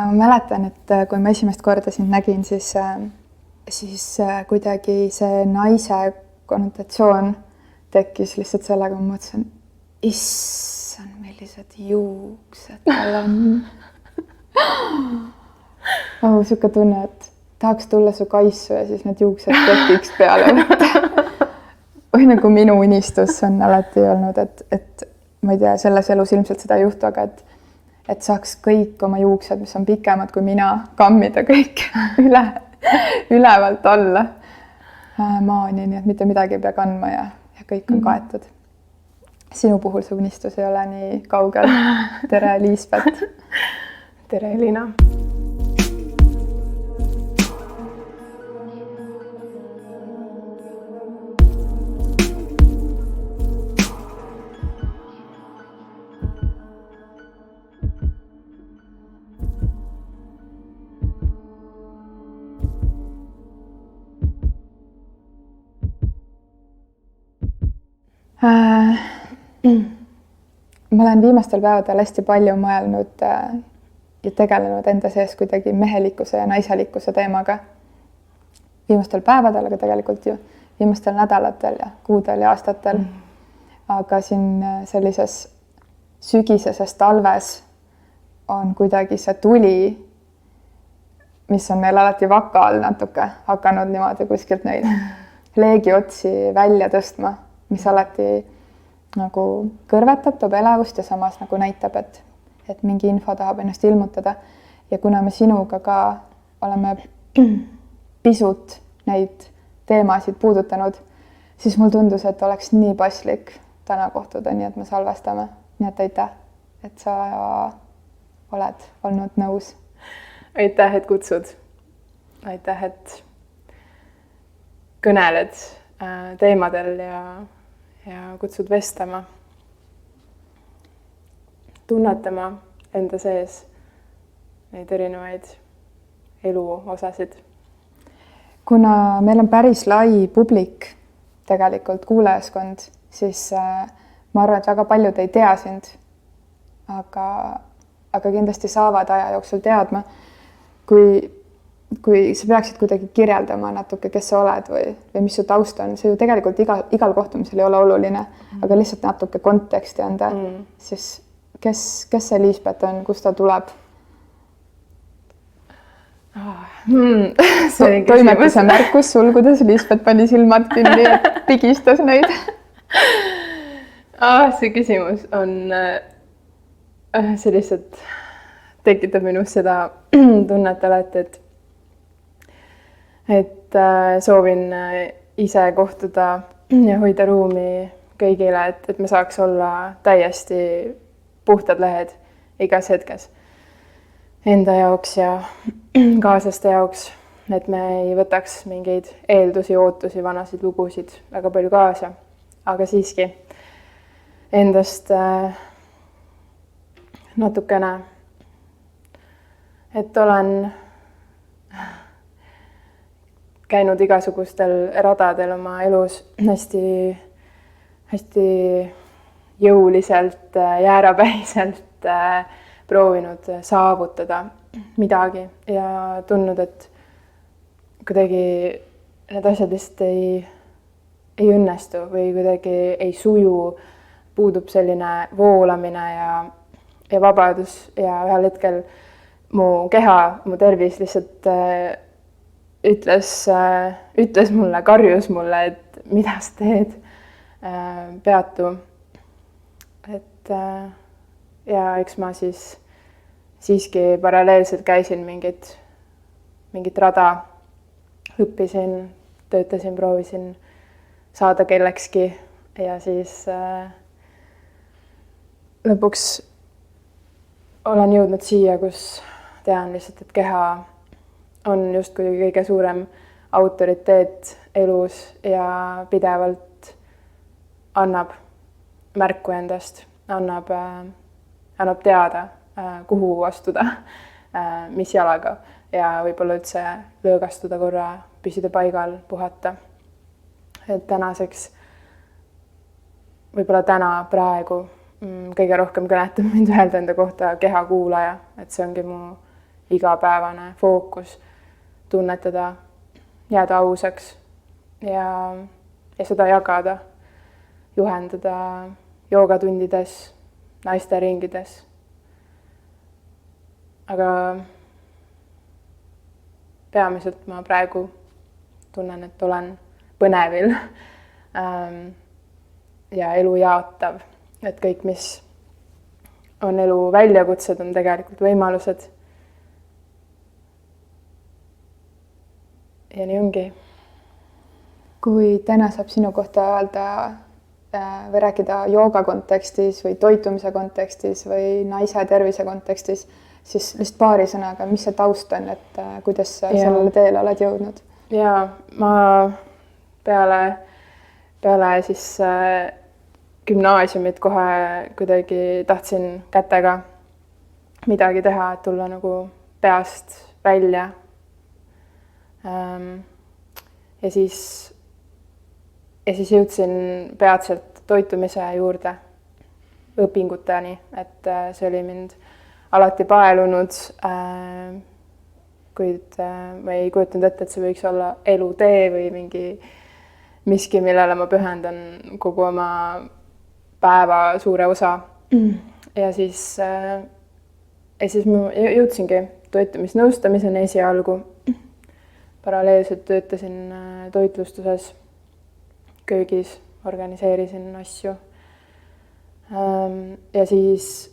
ma mäletan, et kui ma esimest korda sind nägin, siis kuidagi see naise konnotatsioon tekkis lihtsalt sellega, ma mõtlesin, issand, millised juuksed tal on. Siuke tunne, et tahaks tulla su kaisu ja siis need juuksed tekiks peale võtta. Või nagu minu unistus on alati olnud, et ma ei tea, selles elus ilmselt seda ei juhtu, aga et saaks kõik oma juuksed, mis on pikemad kui mina, kammida kõik ülevalt alla maani, nii et mitte midagi ei pea kandma ja kõik on kaetud. Sinu puhul see unistus ei ole nii kaugel. Tere, Liisbet. Tere, Elina. Ma olen viimastel päevadel hästi palju mõelnud ja tegelenud enda sees kuidagi mehelikkuse ja naiselikkuse teemaga. Viimastel päevadel, aga tegelikult ju viimastel nädalatel ja kuudel ja aastatel. Aga siin sellises sügiseses talves on kuidagi see tuli, mis on meil alati vaka all natuke hakanud niimoodi kuskilt neid leegiotsi välja tõstma, mis alati nagu kõrvetab, toob elevust ja samas nagu näitab, et mingi info tahab ennast ilmutada. Ja kuna me sinuga ka oleme pisut neid teemasid puudutanud, siis mul tundus, et oleks nii paslik täna kohtuda, nii et me salvestame. Nii et aitäh, et sa oled olnud nõus. Aitäh, et kutsud. Aitäh, et kõneled teemadel ja kutsud vestlema, tunnetama enda sees neid erinevaid eluosasid. Kuna meil on päris lai publik, tegelikult kuulajaskond, siis ma arvan, et väga paljud ei tea sind, aga kindlasti saavad aja jooksul teadma. Kui sa peaksid kuidagi kirjeldama natuke, kes sa oled või mis su taust on, see ju tegelikult igal kohtumisel ei ole oluline, aga lihtsalt natuke konteksti anda, siis kes see Liisbet on, kust ta tuleb? Toimetuse märkus sulgudes, Liisbet pani silmad kinni ja pigistas neid. See küsimus on, see lihtsalt tekitab minus seda tunnet alati, et soovin ise kohtuda ja hoida ruumi kõigile, et me saaks olla täiesti puhtad lehed igas hetkes enda jaoks ja kaaslaste jaoks, et me ei võtaks mingeid eeldusi, ootusi, vanasid lugusid väga palju kaasa, aga siiski endast natukene, et olen käinud igasugustel radadel oma elus hästi jõuliselt, jäärapäiselt proovinud saavutada midagi ja tundnud, et kuidagi need asjad lihtsalt ei õnnestu või kuidagi ei suju, puudub selline voolamine ja vabadus ja ühel hetkel mu keha, mu tervis lihtsalt ütles mulle, karjus mulle, et mida sa teed, peatu. Ja eks ma siiski paralleelselt käisin mingit rada, õppisin, töötasin, proovisin saada kellekski ja siis lõpuks olen jõudnud siia, kus tean lihtsalt, et keha on justkui kõige suurem autoriteet elus ja pidevalt annab märku endast, annab teada, kuhu astuda, mis jalaga ja võib-olla üldse löögastuda korra, püsida paigal, puhata. Et tänaseks, võib-olla täna, praegu kõige rohkem kõnetab mind öelda enda kohta keha kuulaja, et see ongi mu igapäevane fookus, tunnetada, jääda ausaks ja seda jagada, juhendada joogatundides, naisteringides. Aga peamiselt ma praegu tunnen, et olen põnevil ja elu jaatav, et kõik, mis on elu väljakutsed, on tegelikult võimalused. Ja nii ongi. Kui täna saab sinu kohta öelda või rääkida jooga kontekstis või toitumise kontekstis või naise tervise kontekstis, siis lihtsalt paari sõnaga, mis see taust on, et kuidas sa sellele teele oled jõudnud? Ja ma peale siis gümnaasiumit kohe kuidagi tahtsin kätega midagi teha, et tulla nagu peast välja. Ja siis jõudsin peatselt toitumise juurde õpinguteni, et see oli mind alati paelunud, kuid ma ei kujutanud ette, et see võiks olla elutee või miski, millele ma pühendan kogu oma päeva suure osa. Ja siis ma jõudsingi toitumisnõustamiseni esialgu. Paralleelselt töötasin toitlustuses, köögis, organiseerisin asju. Ja siis,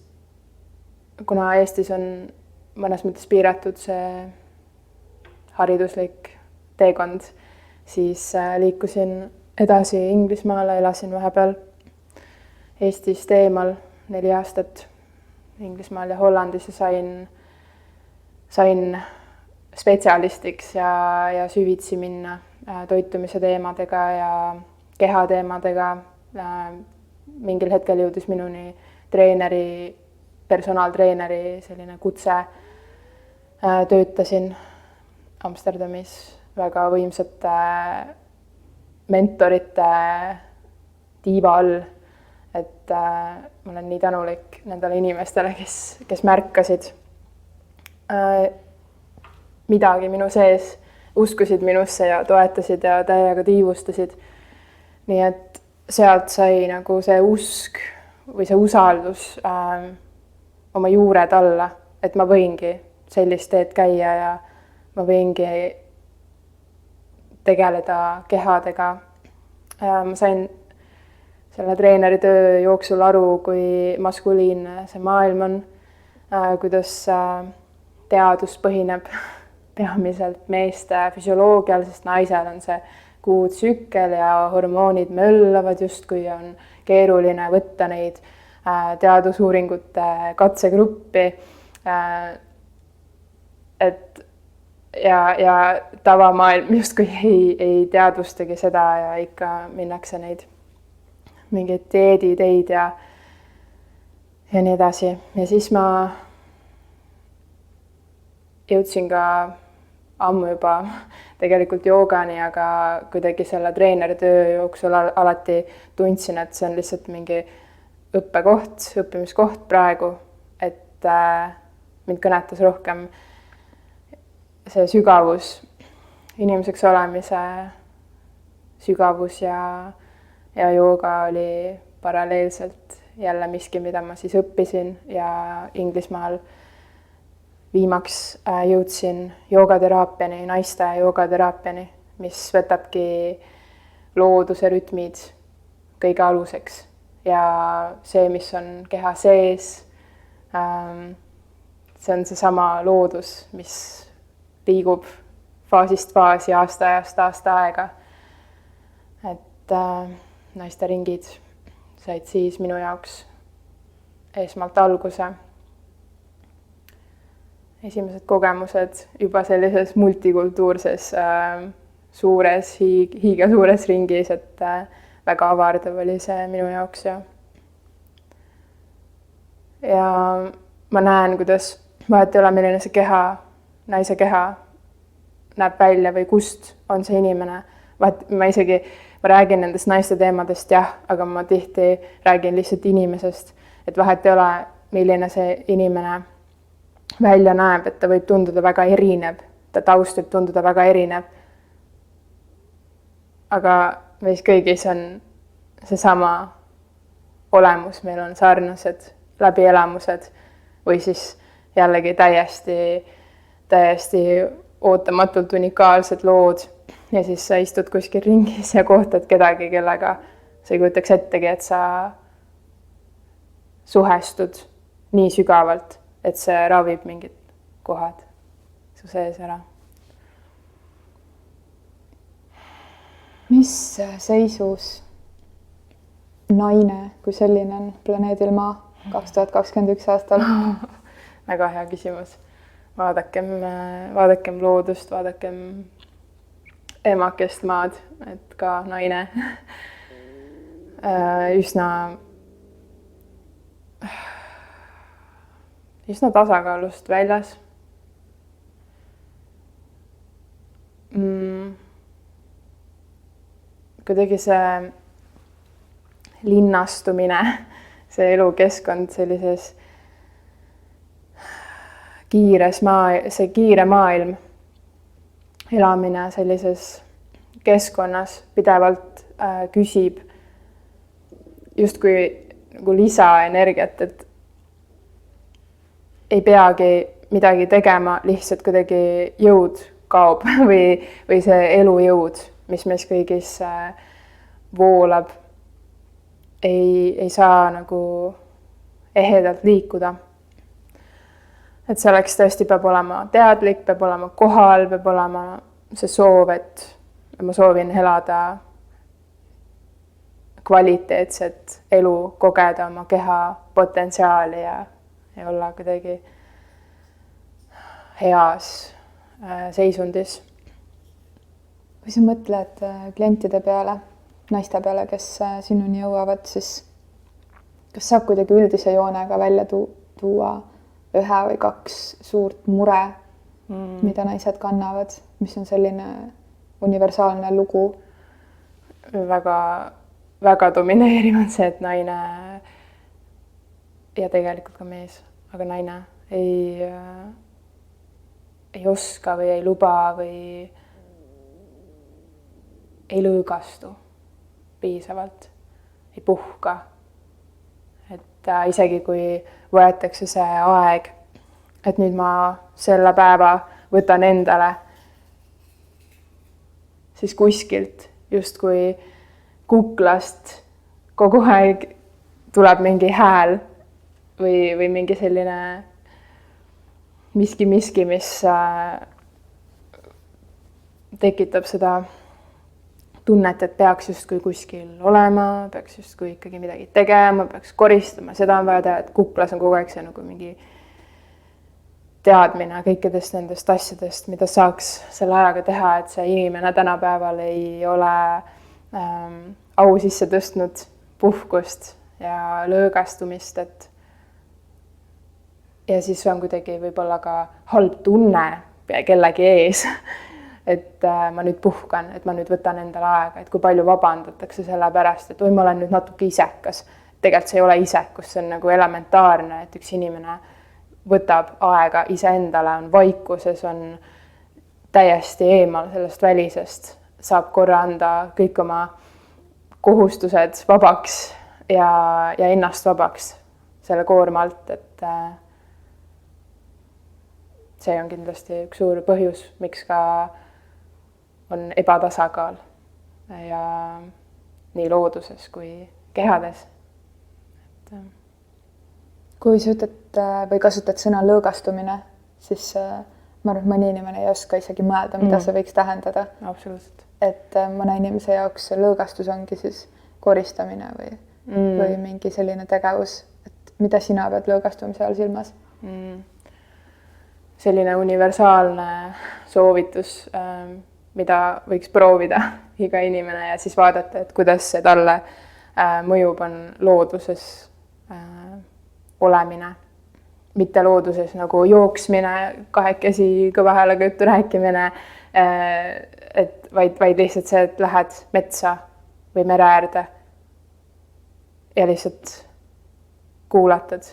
kuna Eestis on mõnes mõttes piiratud see hariduslik teekond, siis liikusin edasi Inglismaale, elasin vahepeal Eestist eemal 4 aastat Inglismaal ja Hollandis ja sain spetsialistiks ja süvitsi minna toitumise teemadega ja kehateemadega. Mingil hetkel jõudis minuni personaaltreeneri selline kutse. Töötasin Amsterdamis väga võimsate mentorite tiiva all, et ma olen nii tänulik nendele inimestele, kes märkasid midagi minu sees, uskusid minusse ja toetasid ja täiega tiivustasid. Nii et sealt sai nagu see usk või see usaldus oma juured alla, et ma võingi sellist teed käia ja ma võingi tegeleda kehadega. Ma sain selle treeneri töö jooksul aru, kui maskuliinne see maailm on, kuidas teadus põhineb peamiselt meeste füsioloogial, sest naisel on see kuutsükkel ja hormoonid möllavad justkui on keeruline võtta neid teadusuuringute katsegruppi. Et ja tavamaailm justkui ei teadvustagi seda ja ikka minnakse neid mingeid dieediteid ja nii edasi. Ja siis ma jõudsin ka ammu juba tegelikult joogani, aga kuidagi selle treeneri töö jooksul alati tundsin, et see on lihtsalt mingi õppimiskoht praegu, et mind kõnetas rohkem see sügavus, inimeseks olemise sügavus ja jooga oli paralleelselt jälle miski, mida ma siis õppisin ja Inglismaal viimaks jõudsin joogateraapiani, naiste joogateraapiani, mis võtabki looduse rütmid kõige aluseks ja see, mis on keha sees, see on seesama loodus, mis liigub faasist faasi aasta aega. Et naiste ringid said siis minu jaoks esmalt alguse. Esimesed kogemused juba sellises multikultuurses suures, hiiga suures ringis, et väga avardav oli see minu jaoks. Ja ma näen, kuidas vahet ei ole, milline see keha, naise keha näeb välja või kust on see inimene. Ma räägin nendest naiste teemadest, jah, aga ma tihti räägin lihtsalt inimesest, et vahet ei ole, milline see inimene välja näeb, et ta võib tunduda väga erinev, ta taust võib tunduda väga erinev. Aga meis kõigis on seesama olemus, meil on sarnased läbielamused või siis jällegi täiesti ootamatult unikaalsed lood ja siis sa istud kuskil ringis ja kohtad kedagi, kellega sa ei kujutaks ettegi, et sa suhestud nii sügavalt, et see ravib mingid kohad su sees ära. Mis seisus naine kui selline on planeedil Maa 2021 aastal? Väga hea küsimus. Vaadakem loodust, vaadakem emakest maad, et ka naine üsna tasakaalust väljas. Kuidagi see linnastumine, see elukeskkond sellises kiire maailm, elamine sellises keskkonnas pidevalt küsib justkui nagu lisaenergiat, et ei peagi midagi tegema, lihtsalt kuidagi jõud kaob või see elujõud, mis meis kõigis voolab, ei saa nagu ehedalt liikuda. Et selleks tõesti peab olema teadlik, peab olema kohal, peab olema see soov, et ma soovin elada kvaliteetset elu, kogeda oma keha potentsiaali ja olla kuidagi heas seisundis. Kui sa mõtled klientide peale, naiste peale, kes sinuni jõuavad, siis kas saab kuidagi üldise joonega välja tuua ühe või kaks suurt mure, mida naised kannavad, mis on selline universaalne lugu? Väga domineeriv on see, et naine ja tegelikult ka mees, aga naine ei oska või ei luba või ei lõõgastu piisavalt, ei puhka. Et isegi kui võetakse see aeg, et nüüd ma selle päeva võtan endale, siis kuskilt justkui kuklast kogu aeg tuleb mingi hääl või mingi selline miski, mis tekitab seda tunnet, et peaks justkui kuskil olema, peaks justkui ikkagi midagi tegema, peaks koristama, seda on vaja teha, et kuklas on kogu aeg see nagu mingi teadmine kõikidest nendest asjadest, mida saaks selle ajaga teha, et see inimene tänapäeval ei ole au sisse tõstnud puhkust ja lõõgastumist, et ja siis on kuidagi võib-olla ka halb tunne kellegi ees, et ma nüüd puhkan, et ma nüüd võtan endale aega, et kui palju vabandatakse selle pärast, et või ma olen nüüd natuke isekas. Tegelikult see ei ole isekus, see on nagu elementaarne, et üks inimene võtab aega iseendale, on vaikuses, on täiesti eemal sellest välisest, saab korra anda kõik oma kohustused vabaks ja ennast vabaks selle koorma alt, et see on kindlasti üks suur põhjus, miks ka on ebatasakaal ja nii looduses kui kehades. Kui sa ütled või kasutad sõna lõõgastumine, siis ma arvan, et mõni inimene ei oska isegi mõelda, mida see võiks tähendada. Absoluutselt. Et mõne inimese jaoks lõõgastus ongi siis koristamine või mingi selline tegevus. Et mida sina pead lõõgastumise all silmas? Selline universaalne soovitus, mida võiks proovida iga inimene ja siis vaadata, et kuidas see talle mõjub, on looduses olemine. Mitte looduses nagu jooksmine, kahekesi kõva häälega juttu rääkimine, et vaid lihtsalt see, et lähed metsa või mere äärde ja lihtsalt kuulatad,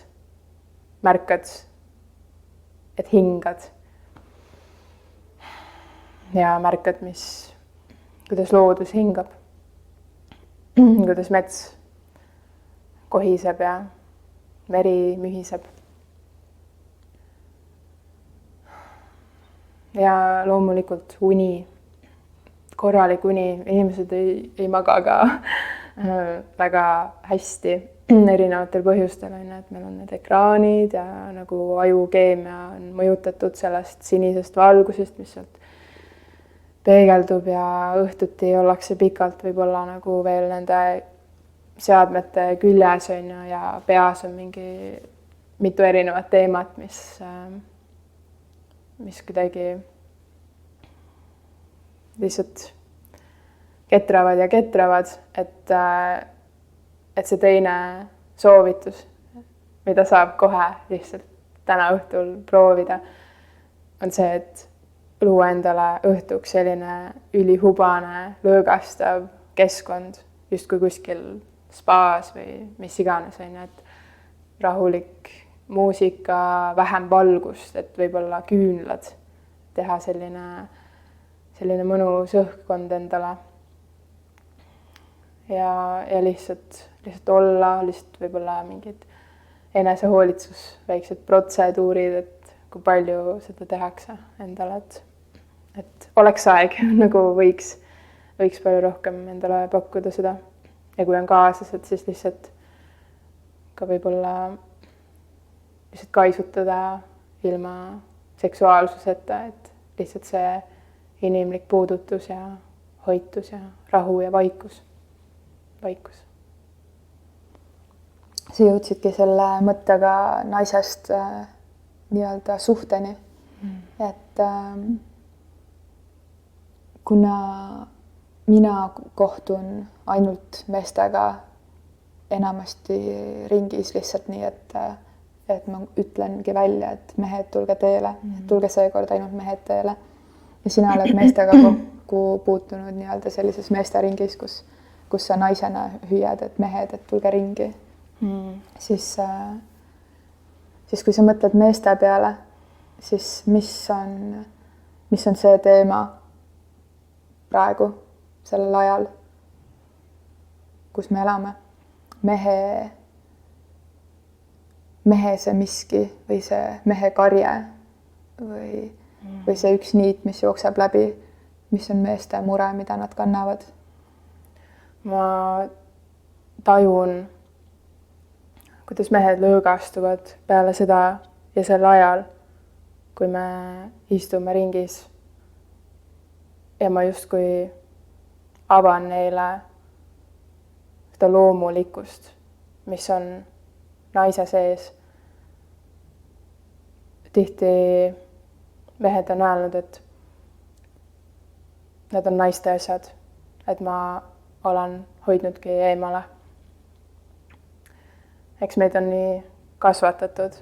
märkad et hingad. Ja märkad, kuidas loodus hingab, kuidas mets kohiseb ja meri mühiseb. Ja loomulikult uni, korralik uni, inimesed ei maga ka väga hästi erinevatel põhjustel, et meil on need ekraanid ja nagu ajukeemia on mõjutatud sellest sinisest valgusest, mis sealt peegeldub ja õhtuti ollakse pikalt võib-olla nagu veel nende seadmete küljes ja peas on mingi mitu erinevat teemat, mis kuidagi lihtsalt ketravad, et see teine soovitus, mida saab kohe lihtsalt täna õhtul proovida, on see, et luua endale õhtuks selline ülihubane, lõõgastav keskkond, justkui kuskil spaas või mis iganes, et rahulik muusika, vähem valgust, et võib-olla küünlad, teha selline mõnus õhkkond endale. Ja lihtsalt olla, lihtsalt võib-olla mingid enesehoolitsus, väiksed protseduurid, et kui palju seda tehakse endale, et oleks aeg, nagu võiks palju rohkem endale pakkuda seda. Ja kui on kaaslased, siis lihtsalt ka võib-olla lihtsalt kaisutada ilma seksuaalsuseta, et lihtsalt see inimlik puudutus ja hoitus ja rahu ja vaikus. Sa jõudsidki selle mõttega naisest nii-öelda suhteni, et kuna mina kohtun ainult meestega enamasti ringis lihtsalt nii, et ma ütlengi välja, et mehed, tulge teele, tulge seekord ainult mehed teele. Ja sina oled meestega kokku puutunud nii-öelda sellises meesteringis, kus sa naisena hüüad, et mehed, et tulge ringi. Siis kui sa mõtled meeste peale, siis mis on see teema praegu, sellel ajal, kus me elame? Mehe see miski või see mehe karje või see üks niit, mis jookseb läbi, mis on meeste mure, mida nad kannavad? Ma tajun, kuidas mehed lõõgastuvad peale seda ja sel ajal, kui me istume ringis ja ma justkui avan neile seda loomulikkust, mis on naise sees. Tihti mehed on öelnud, et need on naiste asjad, et ma olen hoidnudki eemale. Eks meid on nii kasvatatud,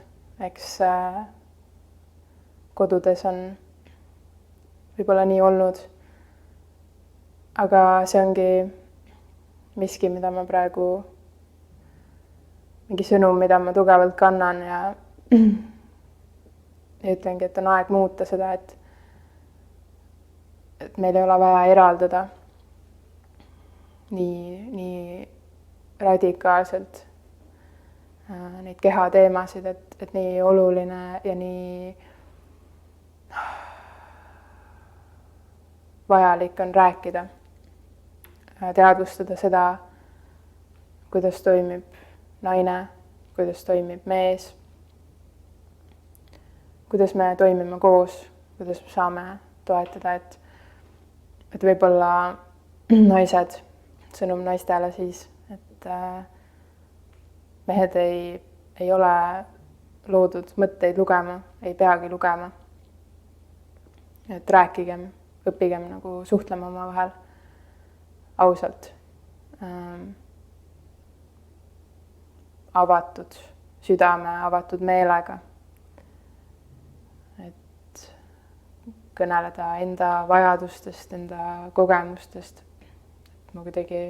eks kodudes on võib-olla nii olnud, aga see ongi miski, mida ma praegu, mingi sõnum, mida ma tugevalt kannan ja ütlengi, et on aeg muuta seda, et meil ei ole vaja eraldada nii radikaalselt neid kehateemasid, et nii oluline ja nii vajalik on rääkida, teadvustada seda, kuidas toimib naine, kuidas toimib mees, kuidas me toimime koos, kuidas me saame toetada, et võib-olla naised, sõnum naistele siis, et mehed ei ole loodud mõtteid lugema, ei peagi lugema. Et rääkigem, õppigem nagu suhtlema omavahel ausalt. Avatud südame, avatud meelega. Et kõneleda enda vajadustest, enda kogemustest. Ma kuidagi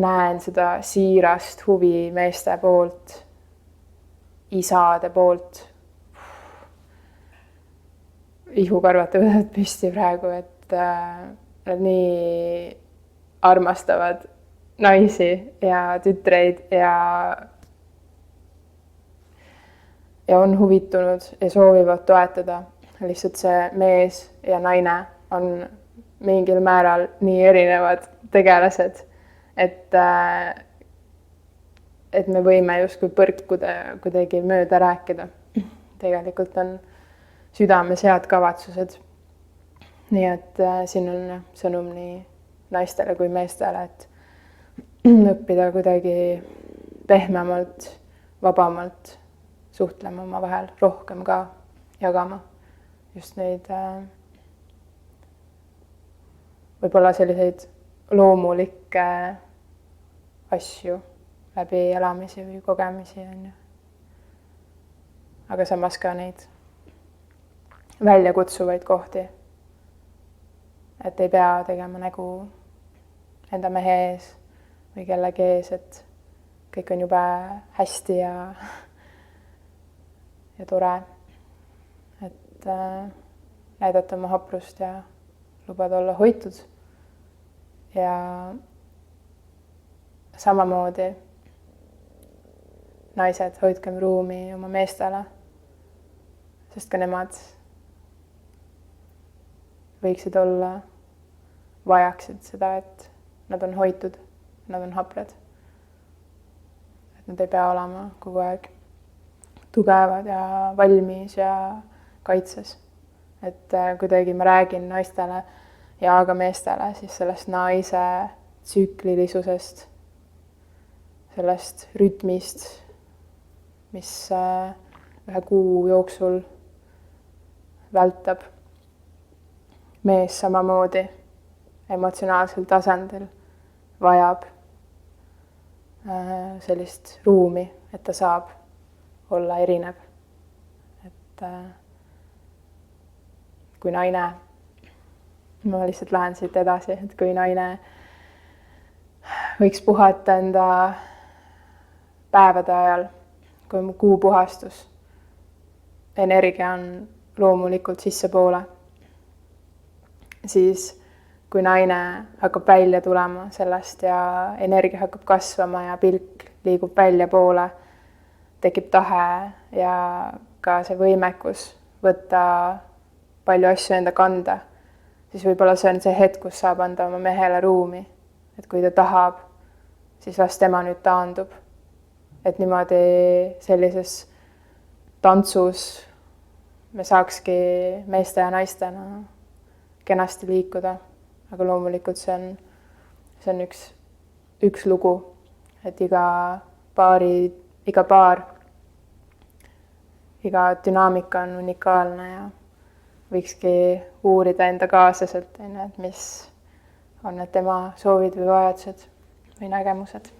näen seda siirast huvi meeste poolt isade poolt. Ihukarvad tõusevad püsti praegu, et nad nii armastavad naisi ja tütreid ja on huvitunud ja soovivad toetada. Lihtsalt see mees ja naine on mingil määral nii erinevad tegelased, et me võime justkui põrkuda kuidagi mööda rääkida. Tegelikult on südames head kavatsused. Nii et siin on sõnum nii naistele kui meestele, et õppida kuidagi pehmemalt, vabamalt suhtlema oma vahel, rohkem ka jagama just neid võib-olla selliseid loomulikke asju läbi elamisi või kogemisi on ju. Aga samas ka neid väljakutsuvaid kohti. Et ei pea tegema nägu enda mehe ees või kellegi ees, et kõik on jube hästi ja tore. Et näidata oma haprust ja lubada olla hoitud. Ja samamoodi naised, hoidkem ruumi oma meestele, sest ka nemad võiksid olla, vajaksid seda, et nad on hoitud, nad on haprad. Et nad ei pea olema kogu aeg tugevad ja valmis ja kaitses. Et kuidagi ma räägin naistele ja ka meestele siis sellest naise tsüklilisusest, sellest rütmist, mis ühe kuu jooksul vältab. Mees samamoodi emotsionaalsel tasandil vajab sellist ruumi, et ta saab olla erinev. Et kui naine, ma lihtsalt lähen siit edasi, et kui naine võiks puhata enda päevade ajal, kui on kuupuhastus, energia on loomulikult sissepoole, siis kui naine hakkab välja tulema sellest ja energia hakkab kasvama ja pilk liigub välja poole, tekib tahe ja ka see võimekus võtta palju asju enda kanda, siis võib-olla see on see hetk, kus saab anda oma mehele ruumi. Et kui ta tahab, siis las tema nüüd taandub. Et niimoodi sellises tantsus me saakski meeste ja naistena kenasti liikuda. Aga loomulikult see on üks lugu, et iga paar, iga dünaamika on unikaalne ja võikski uurida enda kaaslaselt, et mis on need tema soovid või vajadused või nägemused.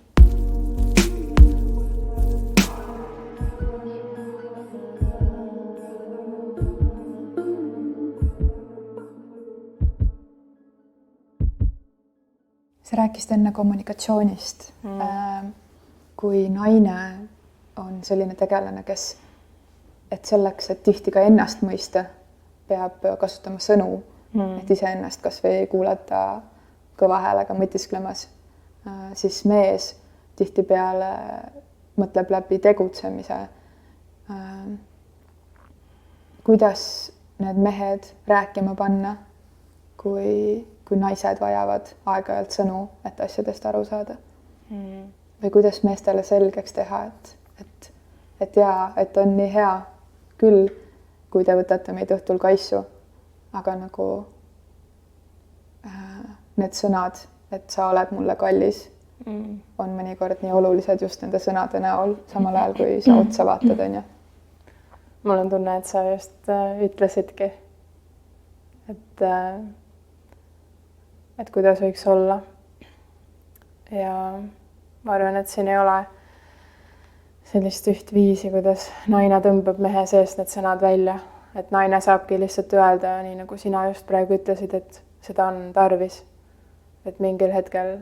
Sa rääkisid enne kommunikatsioonist. Kui naine on selline tegelane, kes, et selleks, et tihti ka ennast mõista, peab kasutama sõnu, et iseennast kas või kuulata kõva häälega mõtisklemas, siis mees tihtipeale mõtleb läbi tegutsemise. Kuidas need mehed rääkima panna, kui naised vajavad aeg-ajalt sõnu, et asjadest aru saada? Või kuidas meestele selgeks teha, et on nii hea küll, kui te võtate meid õhtul kaisu, aga nagu need sõnad, et sa oled mulle kallis, on mõnikord nii olulised just nende sõnade näol, samal ajal kui sa otsa vaatad, on ju. Mul on tunne, et sa just ütlesidki, et kuidas võiks olla. Ja ma arvan, et siin ei ole sellist üht viisi, kuidas naine tõmbab mehe seest need sõnad välja. Et naine saabki lihtsalt öelda, nii nagu sina just praegu ütlesid, et seda on tarvis. Et mingil hetkel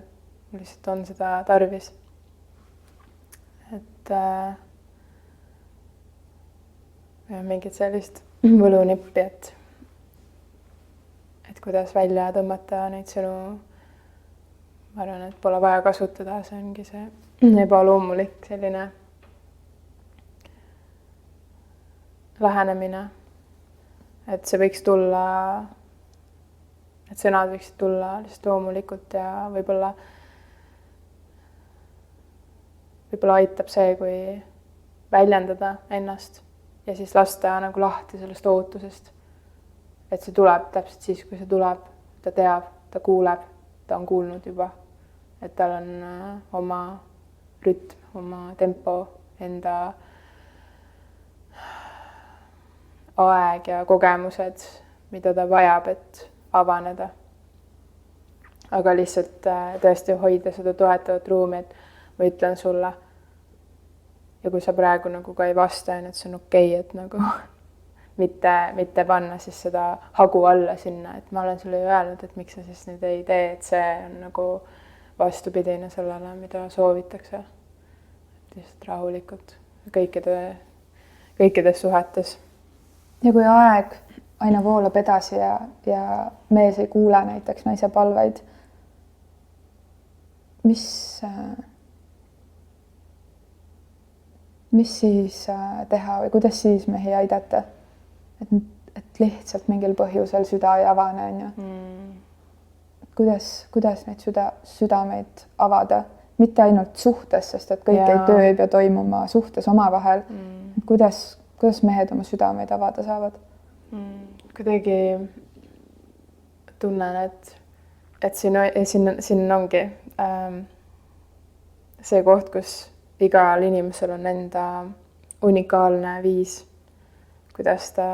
lihtsalt on seda tarvis. Et ja mingit sellist võlunippi, et kuidas välja tõmmata neid sõnu. Ma arvan, et pole vaja kasutada, see ongi see ebaloomulik selline lähenemine. Et see võiks tulla, et sõnad võiksid tulla lihtsalt loomulikult ja võib-olla aitab see, kui väljendada ennast ja siis lasta nagu lahti sellest ootusest. Et see tuleb täpselt siis, kui see tuleb, ta teab, ta kuuleb, ta on kuulnud juba, et tal on oma rütm, oma tempo, enda aeg ja kogemused, mida ta vajab, et avaneda. Aga lihtsalt tõesti hoida seda toetavat ruumi, et ma ütlen sulle ja kui sa praegu nagu ka ei vasta, et see on okei, et nagu mitte panna siis seda hagu alla sinna, et ma olen sulle ju öelnud, et miks sa siis nüüd ei tee, et see on nagu vastupidine sellele, mida soovitakse. Lihtsalt rahulikult kõikides suhetes. Ja kui aeg aina voolab edasi ja mees ei kuule näiteks naise palveid, mis siis teha või kuidas siis mehi aidata? Et lihtsalt mingil põhjusel süda ei avane, on ju. Kuidas neid südameid avada? Mitte ainult suhtes, sest et kõik ei töö ei pea toimuma suhtes omavahel. Kuidas mehed oma südameid avada saavad? Kuidagi tunnen, et siin ongi see koht, kus igal inimesel on enda unikaalne viis, kuidas ta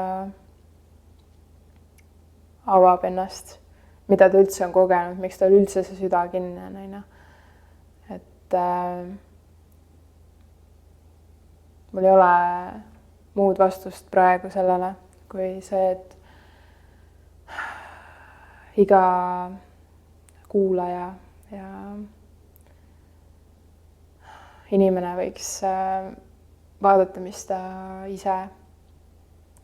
avab ennast, mida ta üldse on kogenud, miks tal üldse see süda kinni on. Et mul ei ole muud vastust praegu sellele, kui see, et iga kuulaja ja inimene võiks vaadata, mis ta ise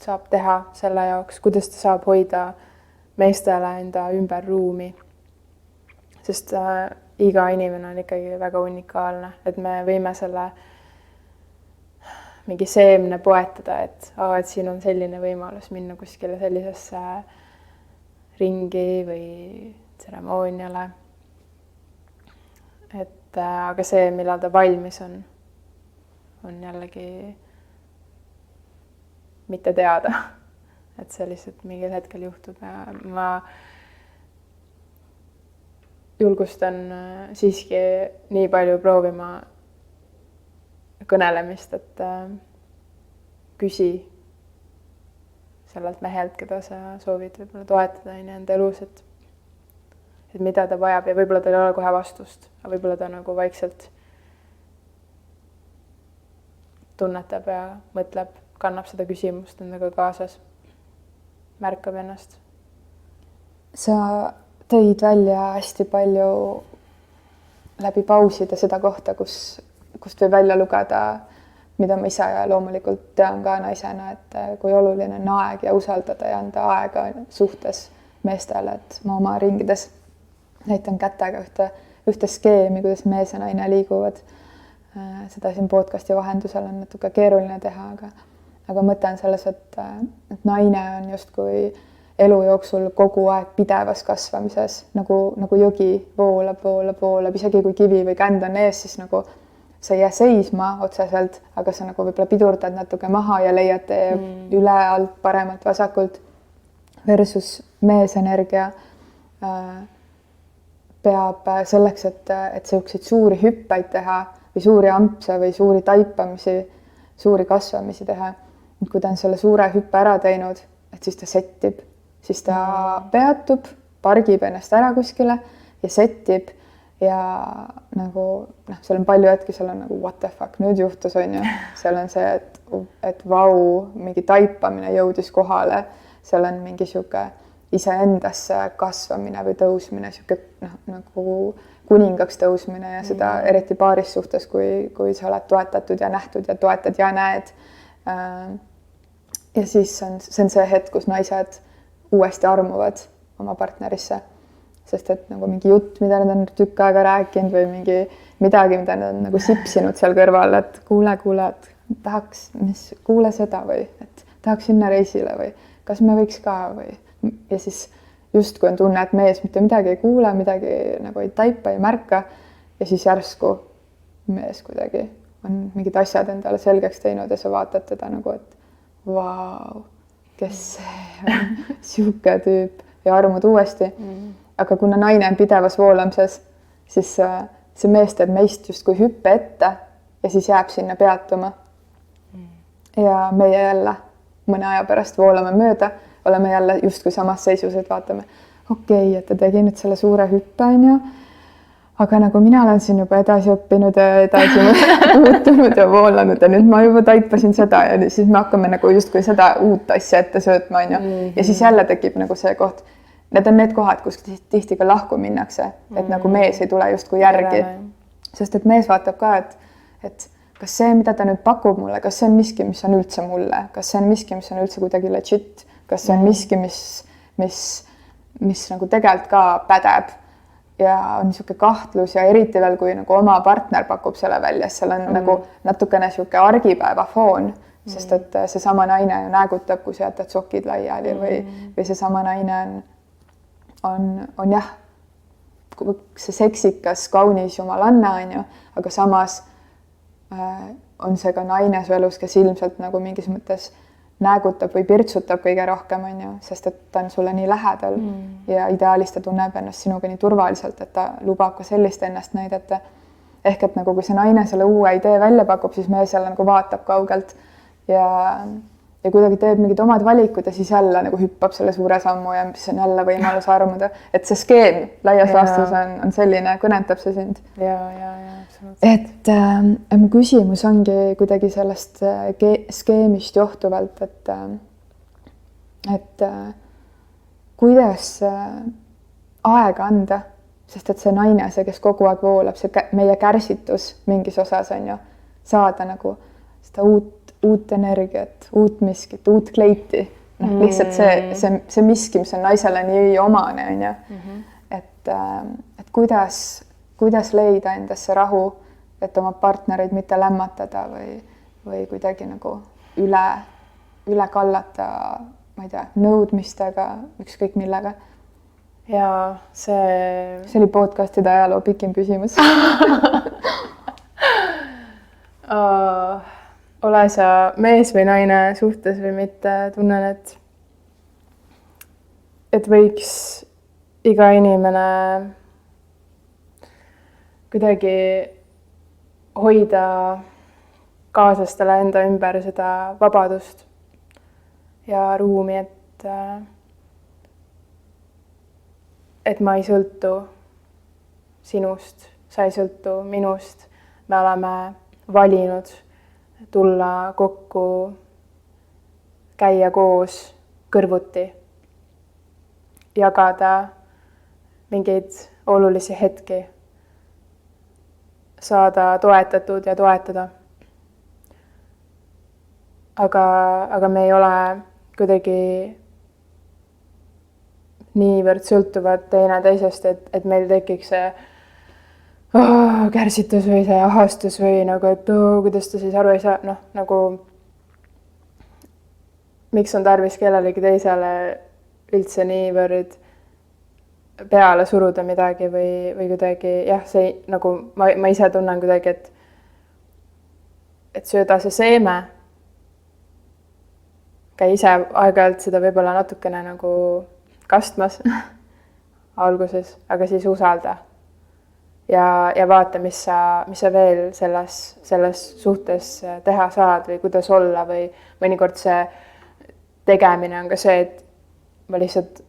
saab teha selle jaoks, kuidas ta saab hoida meestele enda ümber ruumi. Sest iga inimene on ikkagi väga unikaalne, et me võime selle mingi seemne poetada, et siin on selline võimalus minna kuskile sellisesse ringi või tseremooniale. Aga see, millal ta valmis on jällegi mitte teada, et see lihtsalt mingil hetkel juhtub ja ma julgustan siiski nii palju proovima kõnelemist, et küsi sellelt mehelt, keda sa soovid võib-olla toetada enda elus, et mida ta vajab ja võib-olla tal ei ole kohe vastust, aga võib-olla ta nagu vaikselt tunnetab ja mõtleb, kannab seda küsimust endaga kaasas, märkab ennast. Sa tõid välja hästi palju läbi pausida seda kohta, kust võib välja lugeda, mida ma ise ja loomulikult tean ka naisena, et kui oluline on aeg ja usaldada ja anda aega suhtes meestele, et ma oma ringides näitan kätega ühte skeemi, kuidas mees ja naine liiguvad. Seda siin podcasti vahendusel on natuke keeruline teha, aga mõte on selles, et naine on justkui elu jooksul kogu aeg pidevas kasvamises, nagu jõgi voolab, isegi kui kivi või känd on ees, siis nagu sa ei jää seisma otseselt, aga sa nagu võib-olla pidurdad natuke maha ja leiad tee üle, alt, paremalt, vasakult versus meesenergia peab selleks, et selliseid suuri hüppeid teha või suuri ampse või suuri taipamisi, suuri kasvamisi teha. Kui ta on selle suure hüppe ära teinud, et siis ta settib, siis ta peatub, pargib ennast ära kuskile ja settib ja nagu, seal on palju hetki, seal on nagu what the fuck, nüüd juhtus, on ju. Seal on see, et vau, mingi taipamine jõudis kohale, seal on mingi sihuke iseendasse kasvamine või tõusmine, nagu kuningaks tõusmine ja seda eriti paaris suhtes, kui sa oled toetatud ja nähtud ja toetad ja näed. ja siis see on see hetk, kus naised uuesti armuvad oma partnerisse. Sest et nagu mingi jutt, mida nad on tükk aega rääkinud või mingi midagi, mida nad on nagu sipsinud seal kõrval, et kuule, et tahaks, kuule seda või et tahaks sinna reisile või kas me võiks ka või. Ja siis justkui on tunne, et mees mitte midagi ei kuule, midagi nagu ei taipa, ei märka ja siis järsku mees kuidagi on mingid asjad endale selgeks teinud ja sa vaatad teda nagu, et vau, kes see on, sihuke tüüp ja armud uuesti. Aga kuna naine on pidevas voolamises, siis see mees teeb meist justkui hüppe ette ja siis jääb sinna peatuma. Ja meie jälle mõne aja pärast voolame mööda, oleme jälle justkui samas seisus, et vaatame, okei, et ta tegi nüüd selle suure hüppe, on ju, aga nagu mina olen siin juba edasi õppinud ja edasi muutunud ja voolanud ja nüüd ma juba taipasin seda ja siis me hakkame nagu justkui seda uut asja ette söötma, on ju. Ja siis jälle tekib nagu see koht. Need on need kohad, kus tihti ka lahku minnakse, et nagu mees ei tule justkui järgi. Sest et mees vaatab ka, et kas see, mida ta nüüd pakub mulle, kas see on miski, mis on üldse mulle, kas see on miski, mis on üldse kuidagi legit, kas see on miski, mis nagu tegelikult ka pädeb ja on niisugune kahtlus ja eriti veel, kui nagu oma partner pakub selle välja, seal on nagu natukene niisugune argipäeva foon, sest et seesama naine ju näägutab, kui sa jätad sokid laiali või seesama naine on jah, see seksikas, kaunis jumalanna, on ju, aga samas on see ka naine su elus, kes ilmselt nagu mingis mõttes näägutab või pirtsutab kõige rohkem, on ju, sest et ta on sulle nii lähedal ja ideaalis ta tunneb ennast sinuga nii turvaliselt, et ta lubab ka sellist ennast näidata. Ehk et nagu kui see naine selle uue idee välja pakub, siis mees jälle nagu vaatab kaugelt ja kuidagi teeb mingid omad valikud ja siis jälle nagu hüppab selle suure sammu ja mis on jälle võimalus armuda. Et see skeem laias laastus on selline, kõnetab see sind. Ja. Et mu küsimus ongi kuidagi sellest skeemist johtuvalt, et kuidas aega anda, sest et see naine, see, kes kogu aeg voolab, see meie kärsitus mingis osas on ju, saada nagu seda uut energiat, uut miskit, uut kleiti. Lihtsalt see miski, mis on naisele nii omane, on ju. Et kuidas leida endasse rahu, et oma partnereid mitte lämmatada või kuidagi nagu üle kallata, ma ei tea, nõudmistega, ükskõik millega. Ja see oli podcastide ajaloo pikim küsimus. Ole sa mees või naine suhtes või mitte, tunnen, et võiks iga inimene kuidagi hoida kaaslastele enda ümber seda vabadust ja ruumi, et ma ei sõltu sinust, sa ei sõltu minust, me oleme valinud tulla kokku, käia koos kõrvuti, jagada mingeid olulisi hetki, saada toetatud ja toetada. Aga me ei ole kuidagi niivõrd sõltuvad teine teisest, et meil tekiks see kärsitus või see ahastus või nagu, et kuidas ta siis aru ei saa, nagu miks on tarvis kellelegi teisele üldse niivõrd peale suruda midagi või kuidagi, jah, see nagu ma ise tunnen kuidagi, et sööda see seeme, käi ise aeg-ajalt seda võib-olla natukene nagu kastmas alguses, aga siis usalda. Ja vaata, mis sa veel selles suhtes teha saad või kuidas olla või mõnikord see tegemine on ka see, et ma lihtsalt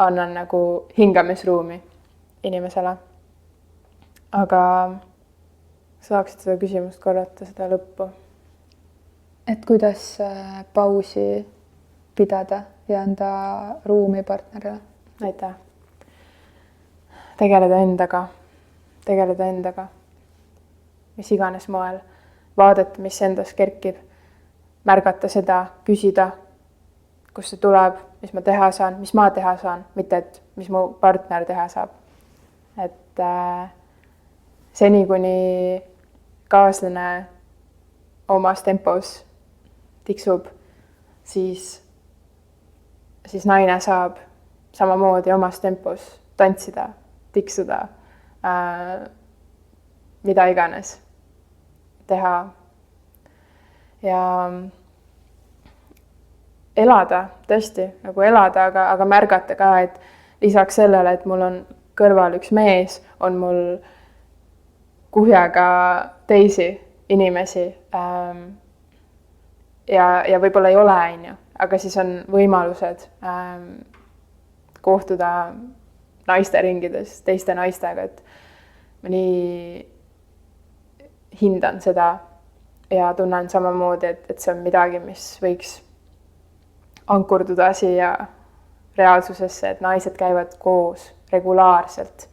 annan nagu hingamisruumi inimesele. Aga saaksid seda küsimust korrata, seda lõppu? Et kuidas pausi pidada ja anda ruumi partnerile? Aitäh. Tegeleda endaga, mis iganes moel, vaadata, mis endas kerkib, märgata seda, küsida, kust see tuleb, mis ma teha saan, mis ma teha saan, mitte et mis mu partner teha saab. Et seni, kuni kaaslane omas tempos tiksub, siis naine saab samamoodi omas tempos tantsida, tiksuda, mida iganes teha ja elada, tõesti nagu elada, aga märgata ka, et lisaks sellele, et mul on kõrval üks mees, on mul kuhjaga teisi inimesi ja võib-olla ei ole, aga siis on võimalused kohtuda naisteringides teiste naistega, et ma nii hindan seda ja tunnen samamoodi, et see on midagi, mis võiks ankurduda siia reaalsusesse, et naised käivad koos regulaarselt.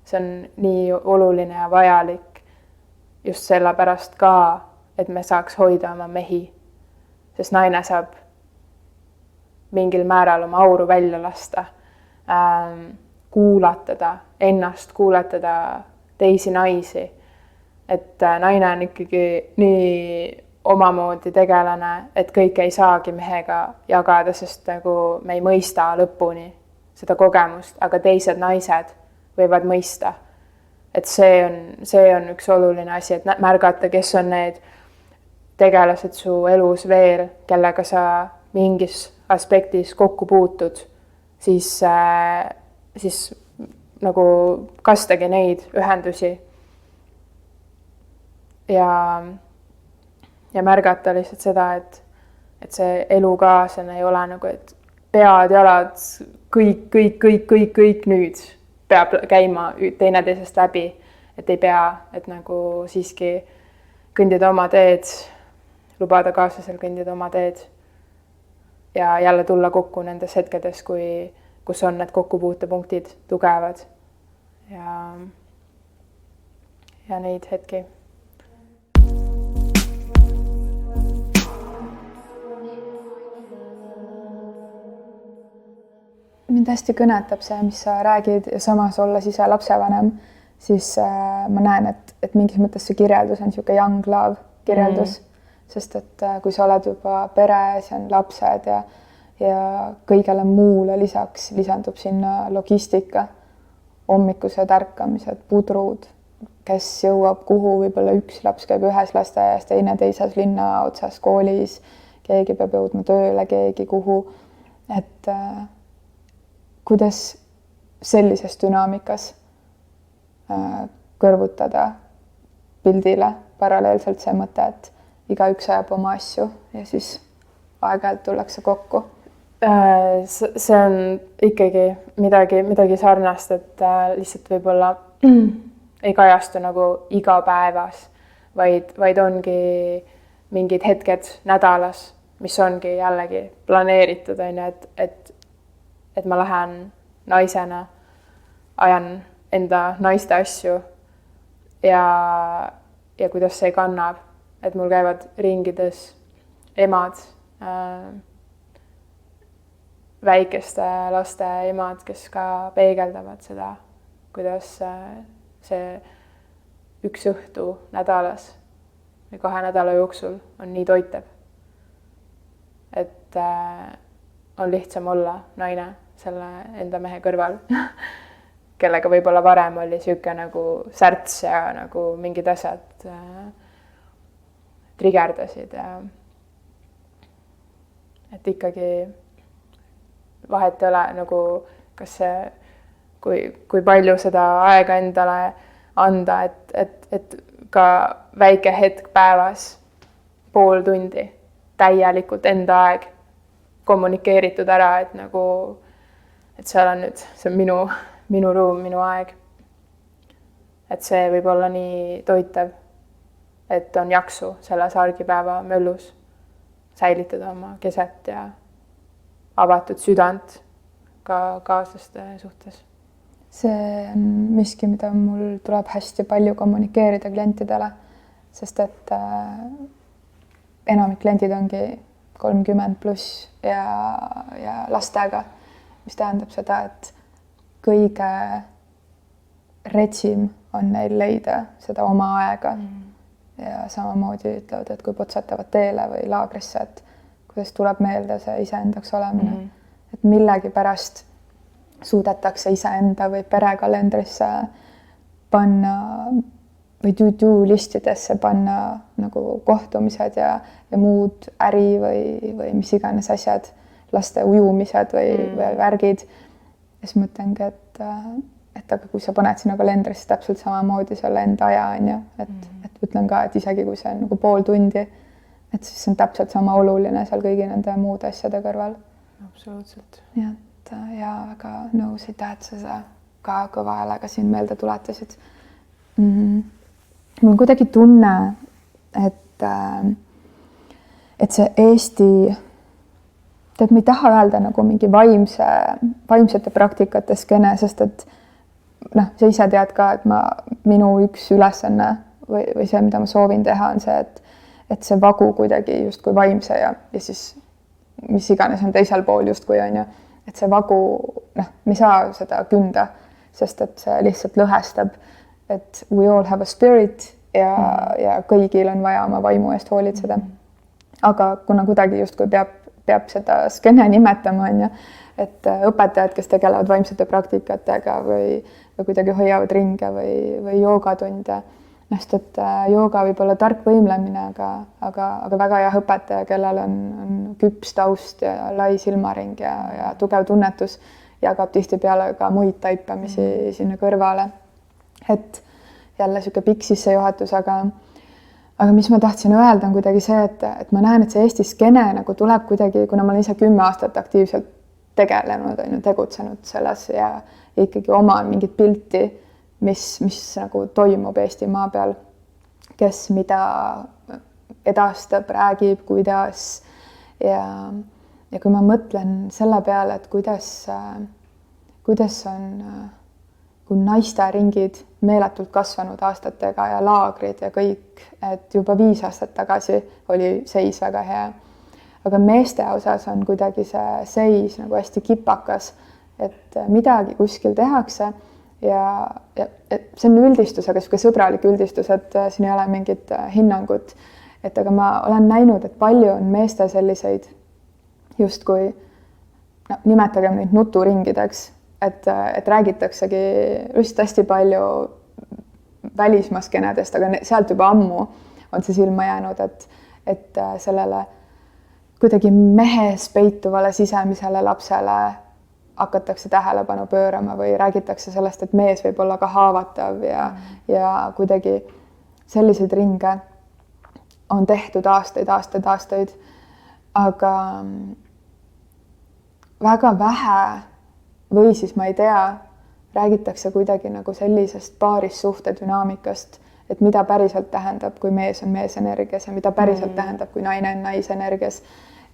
See on nii oluline ja vajalik just sellepärast ka, et me saaks hoida oma mehi, sest naine saab mingil määral oma auru välja lasta, kuulatada ennast, kuulatada teisi naisi. Et naine on ikkagi nii omamoodi tegelane, et kõik ei saagi mehega jagada, sest nagu me ei mõista lõpuni seda kogemust, aga teised naised võivad mõista. Et see on üks oluline asi, et märgata, kes on need tegelased su elus veel, kellega sa mingis aspektis kokku puutud, siis nagu kastage neid ühendusi ja märgata lihtsalt seda, et see elukaaslane ei ole nagu, et pead, jalad, kõik nüüd peab käima teineteisest läbi, et ei pea, et nagu siiski kõndida oma teed, lubada kaaslasel kõndida oma teed ja jälle tulla kokku nendes hetkedes, kus on need kokkupuutepunktid tugevad ja neid hetki. Mind hästi kõnetab see, mis sa räägid ja samas olles ise lapsevanem, siis ma näen, et mingis mõttes see kirjeldus on niisugune young love kirjeldus, sest et kui sa oled juba peres ja on lapsed ja kõigele muule lisaks lisandub sinna logistika, hommikused ärkamised, pudrud, kes jõuab kuhu, võib-olla üks laps käib ühes lasteaias, teine teises linna otsas koolis, keegi peab jõudma tööle, keegi kuhu, et kuidas sellises dünaamikas kõrvutada pildile paralleelselt see mõte, et igaüks ajab oma asju ja siis aeg-ajalt tullakse kokku. See on ikkagi midagi sarnast, et lihtsalt võib-olla ei kajastu nagu igapäevas, vaid ongi mingid hetked nädalas, mis ongi jällegi planeeritud, et ma lähen naisena, ajan enda naiste asju ja kuidas see kannab, et mul käivad ringides emad, väikeste laste emad, kes ka peegeldavad seda, kuidas see üks õhtu nädalas või 2 nädala jooksul on nii toitev. Et on lihtsam olla naine selle enda mehe kõrval, kellega võib-olla varem oli sihuke nagu särts ja nagu mingid asjad trigerdasid. Et ikkagi vahet ei ole nagu, kas see, kui palju seda aega endale anda, et ka väike hetk päevas, pool tundi, täielikult enda aeg kommunikeeritud ära, et seal on nüüd, see on minu ruum, minu aeg. Et see võib olla nii toitev, et on jaksu selles argipäeva möllus säilitada oma keset ja avatud südant ka kaaslaste suhtes. See on miski, mida mul tuleb hästi palju kommunikeerida klientidele, sest et enamik kliendid ongi 30+ ja lastega, mis tähendab seda, et kõige retsim on neil leida seda oma aega. Ja samamoodi ütlevad, et kui potsetavad teele või laagrisse, et kuidas tuleb meelde see iseendaks olemine. Et millegi pärast suudetakse iseenda või perekalendrisse panna või to-do listidesse panna nagu kohtumised ja muud äri või mis iganes asjad, laste ujumised või värgid. Ja siis mõtlengi, et aga kui sa paned sinna kalendrisse täpselt samamoodi selle enda aja, on ju, et ütlen ka, et isegi kui see on nagu pool tundi, et siis see on täpselt sama oluline seal kõigi nende muude asjade kõrval. Absoluutselt. Nii et ja väga nõus, et sa seda ka kõva häälega siin meelde tuletasid. Mul kuidagi tunne, et see Eesti, tead, ma ei taha öelda nagu mingi vaimsete praktikate skeene, sest et noh, sa ise tead ka, et minu üks ülesanne või see, mida ma soovin teha, on see, et see vagu kuidagi justkui vaimse ja siis mis iganes on teisel pool justkui on ju, et see vagu, noh, me ei saa seda künda, sest et see lihtsalt lõhestab, et we all have a spirit ja kõigil on vaja oma vaimu eest hoolitseda. Aga kuna kuidagi justkui peab seda skeene nimetama, on ju, et õpetajad, kes tegelevad vaimsete praktikatega või kuidagi hoiavad ringe või joogatunde, sest et jooga võib olla tark võimlemine, aga väga hea õpetaja, kellel on küps taust ja lai silmaring ja tugev tunnetus, jagab tihtipeale ka muid taipamisi sinna kõrvale. Et jälle sihuke pikk sissejuhatus, aga mis ma tahtsin öelda on kuidagi see, et ma näen, et see Eesti skeene nagu tuleb kuidagi, kuna ma olen ise 10 aastat aktiivselt tegelenud, on ju, tegutsenud selles ja ikkagi oman mingit pilti, mis nagu toimub Eestimaa peal, kes mida edastab, räägib, kuidas ja kui ma mõtlen selle peale, et kuidas on kui naisteringid meeletult kasvanud aastatega ja laagrid ja kõik, et juba 5 aastat tagasi oli seis väga hea. Aga meeste osas on kuidagi see seis nagu hästi kipakas, et midagi kuskil tehakse ja see on üldistus, aga sihuke sõbralik üldistus, et siin ei ole mingit hinnangut. Et aga ma olen näinud, et palju on meeste selliseid justkui, nimetagem neid nuturingideks, et räägitaksegi just hästi palju välismaaskenedest, aga sealt juba ammu on see silma jäänud, et sellele kuidagi mehes peituvale sisemisele lapsele hakatakse tähelepanu pöörama või räägitakse sellest, et mees võib olla ka haavatav ja kuidagi selliseid ringe on tehtud aastaid, aga väga vähe või siis ma ei tea, räägitakse kuidagi nagu sellisest paarissuhte dünaamikast, et mida päriselt tähendab, kui mees on meesenergias ja mida päriselt tähendab, kui naine on naisenergias.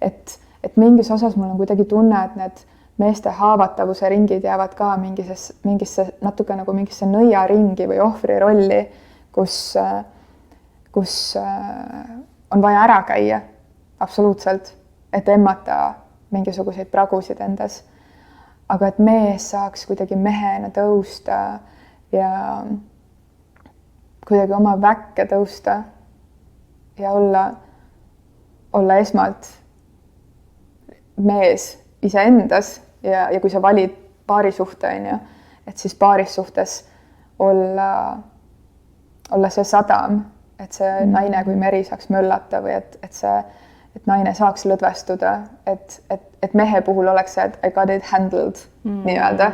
Et mingis osas mul on kuidagi tunne, et need meeste haavatavuse ringid jäävad ka mingisse natuke nagu mingisse nõiaringi või ohvri rolli, kus on vaja ära käia absoluutselt, et emmata mingisuguseid pragusid endas. Aga et mees saaks kuidagi mehena tõusta ja kuidagi oma väkke tõusta ja olla esmalt mees iseendas ja kui sa valid paarisuhte, on ju, et siis paarissuhtes olla see sadam, et see naine kui meri saaks möllata või et naine saaks lõdvestuda, et mehe puhul oleks see, et I got it handled nii-öelda.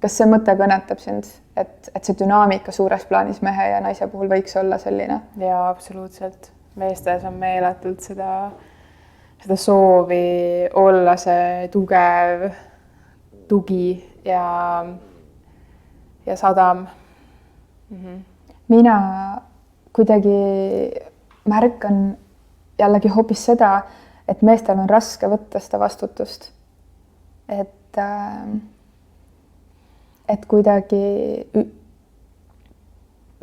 Kas see mõte kõnetab sind, et see dünaamika suures plaanis mehe ja naise puhul võiks olla selline? Jaa, absoluutselt. Meestes on meeletult seda soovi olla see tugev tugi ja sadam. Mina kuidagi märkan jällegi hoopis seda, et meestel on raske võtta seda vastutust. Et kuidagi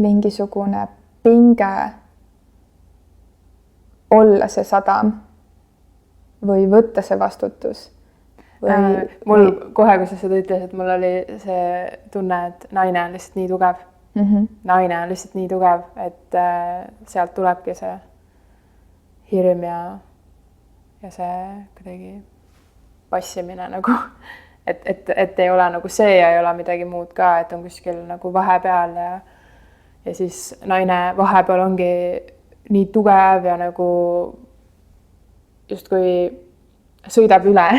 mingisugune pinge olla see sadam või võtta see vastutus mul kohe, kui sa seda ütlesid, mul oli see tunne, et naine on lihtsalt nii tugev. Naine on lihtsalt nii tugev, et sealt tulebki see hirm ja see kuidagi passimine nagu, et ei ole nagu see ja ei ole midagi muud ka, et on kuskil nagu vahepeal ja siis naine vahepeal ongi nii tugev ja nagu justkui sõidab üle.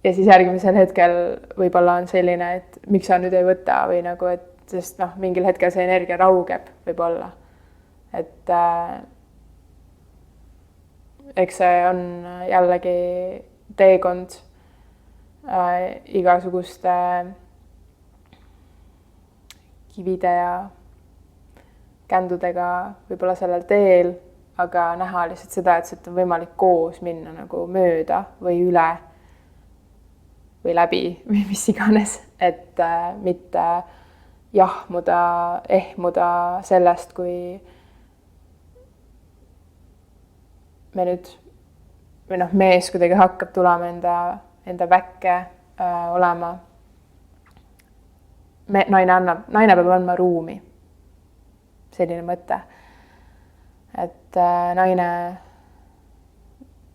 Ja siis järgmisel hetkel võib-olla on selline, et miks sa nüüd ei võta või nagu, et sest mingil hetkel see energia raugeb võib-olla. Et eks see on jällegi teekond igasuguste kivide ja kändudega võib-olla sellel teel, aga näha lihtsalt seda, et siit on võimalik koos minna nagu mööda või üle või läbi või mis iganes, et mitte jahmuda, ehmuda sellest, kui me nüüd või mees kuidagi hakkab tulema enda väkke olema. Naine peab andma ruumi. Selline mõte, et naine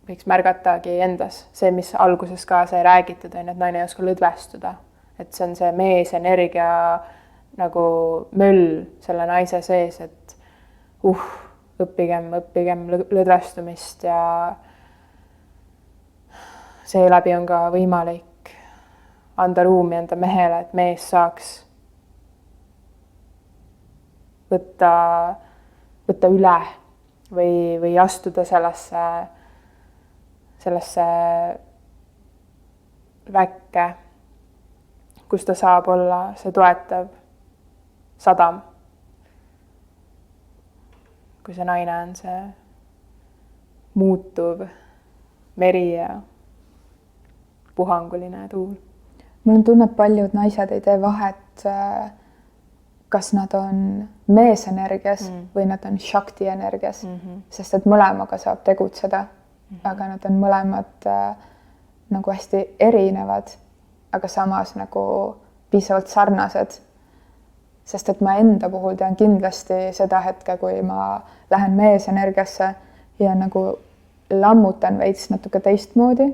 võiks märgatagi endas see, mis alguses ka sai räägitud, on, et naine ei oska lõdvestuda. Et see on see mees energia nagu möll selle naise sees, et õppigem lõdvestumist ja seeläbi on ka võimalik anda ruumi enda mehele, et mees saaks võtta üle või astuda sellesse väkke, kus ta saab olla see toetav sadam. Kui see naine on see muutuv meri ja puhanguline tuul. Mul on tunne, et paljud naised ei tee vahet, kas nad on meesenergias või nad on shakti energias, sest et mõlemaga saab tegutseda. Aga nad on mõlemad nagu hästi erinevad, aga samas nagu piisavalt sarnased. Sest et ma enda puhul tean kindlasti seda hetke, kui ma lähen meesenergiasse ja nagu lammutan veits natuke teistmoodi.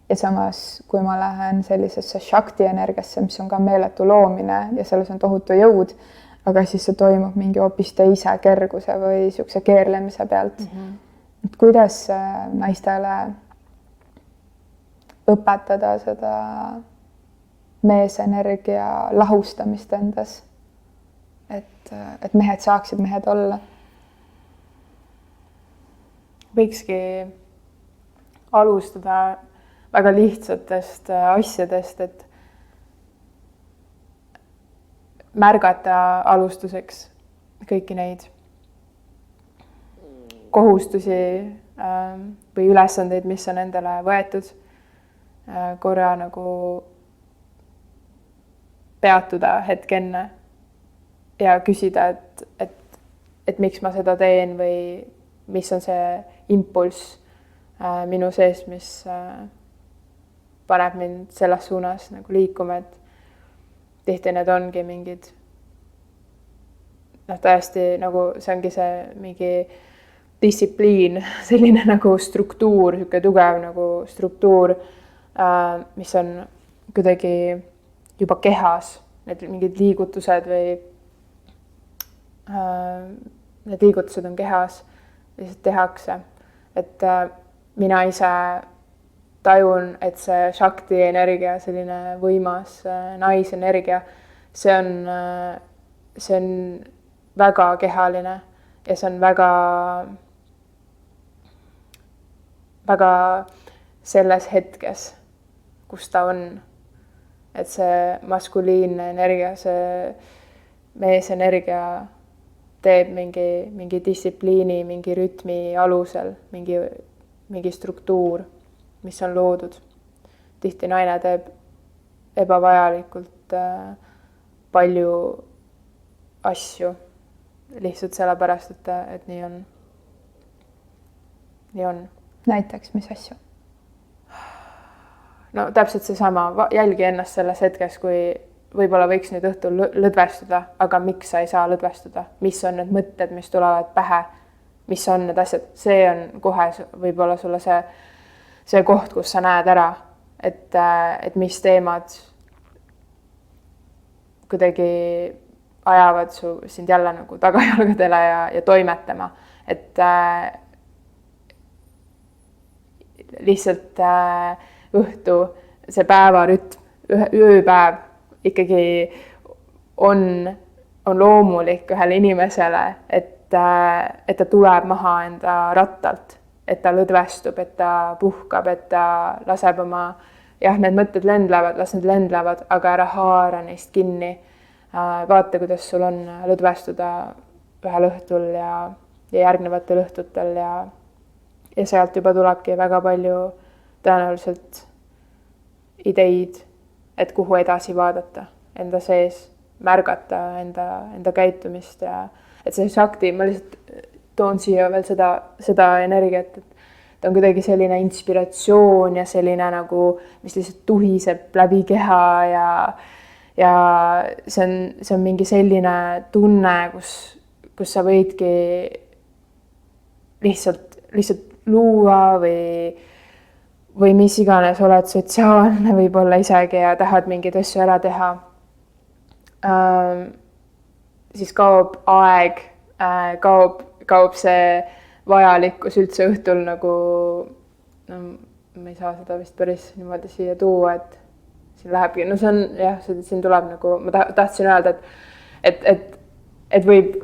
Ja samas, kui ma lähen sellisesse shakti energiasse, mis on ka meeletu loomine ja selles on tohutu jõud, aga siis see toimub mingi hoopis teise kerguse või siukse keerlemise pealt. Et kuidas naistele õpetada seda meesenergia lahustamist endas, et mehed saaksid mehed olla? Võikski alustada väga lihtsatest asjadest, et märgata alustuseks kõiki neid kohustusi või ülesandeid, mis on endale võetud, korra nagu peatuda hetk enne ja küsida, et miks ma seda teen või mis on see impulss minu sees, mis paneb mind selles suunas nagu liikuma, et tihti need ongi mingid täiesti nagu see ongi see mingi distsipliin, selline nagu struktuur, niisugune tugev nagu struktuur, mis on kuidagi juba kehas, need mingid liigutused või need liigutused on kehas, lihtsalt tehakse. Et mina ise tajun, et see shakti energia, selline võimas naisenergia, see on väga kehaline ja see on väga selles hetkes, kus ta on. Et see maskuliinne energia, see meesenergia teeb mingi distsipliini, mingi rütmi alusel, mingi struktuur, mis on loodud. Tihti naine teeb ebavajalikult palju asju, lihtsalt sellepärast, et nii on. Näiteks, mis asju? no täpselt seesama, jälgi ennast selles hetkes, kui võib-olla võiks nüüd õhtul lõdvestuda, aga miks sa ei saa lõdvestuda, mis on need mõtted, mis tulevad pähe, mis on need asjad, see on kohe võib-olla sulle see koht, kus sa näed ära, et mis teemad kuidagi ajavad sind jälle nagu tagajalgadele ja toimetama, et lihtsalt õhtu see päevarütm, ööpäev ikkagi on loomulik ühele inimesele, et ta tuleb maha enda rattalt, et ta lõdvestub, et ta puhkab, et ta laseb oma, jah, need mõtted lendlevad, las need lendlevad, aga ära haara neist kinni. Vaata, kuidas sul on lõdvestuda ühel õhtul ja järgnevatel õhtutel ja sealt juba tulebki väga palju tõenäoliselt ideid, et kuhu edasi vaadata, enda sees, märgata enda käitumist ja et see Shakti, ma lihtsalt toon siia veel seda energiat, et ta on kuidagi selline inspiratsioon ja selline nagu, mis lihtsalt tuhiseb läbi keha ja see on mingi selline tunne, kus sa võidki lihtsalt luua või mis iganes, oled sotsiaalne võib-olla isegi ja tahad mingeid asju ära teha. Siis kaob aeg, kaob see vajalikkus üldse õhtul nagu, no ma ei saa seda vist päris niimoodi siia tuua, et siin lähebki, no see on jah, siin tuleb nagu, ma tahtsin öelda, et võib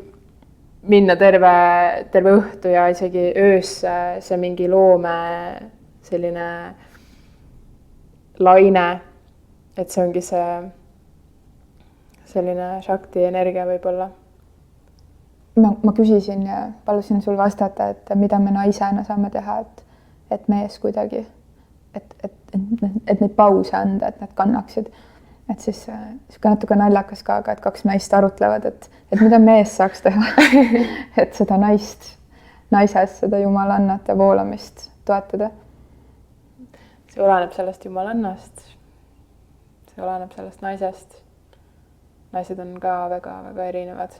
minna terve õhtu ja isegi öösse see mingi loome selline laine, et see ongi see selline Shakti energia võib-olla. Ma küsisin ja palusin sul vastata, et mida me naisena saame teha, et mees kuidagi, et neid pause anda, et nad kannaksid. Et siis natuke naljakas ka, et kaks naist arutlevad, et mida mees saaks teha, et seda naises, seda jumalannat ja voolamist toetada. See oleneb sellest jumalannast, see oleneb sellest naisest. Naised on ka väga erinevad.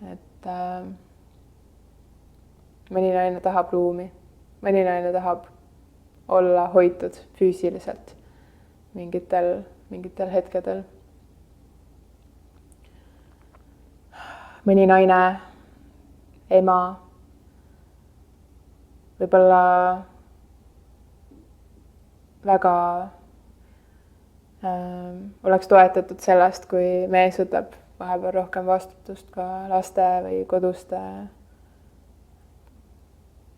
Et mõni naine tahab ruumi, mõni naine tahab olla hoitud füüsiliselt mingitel hetkedel. Mõni naine, ema, võib-olla väga oleks toetatud sellest, kui mees võtab vahepeal rohkem vastutust ka laste või koduste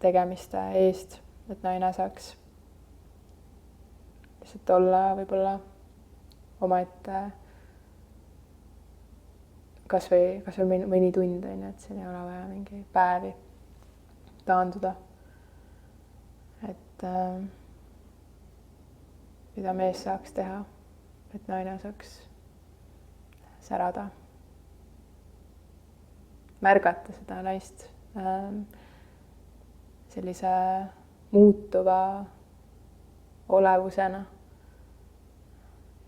tegemiste eest, et naine saaks lihtsalt olla võib-olla omaette kas või mõni tund, et siin ei ole vaja mingi päevi taanduda. Et mida mees saaks teha, et naine saaks särada, märgata seda naist sellise muutuva olevusena,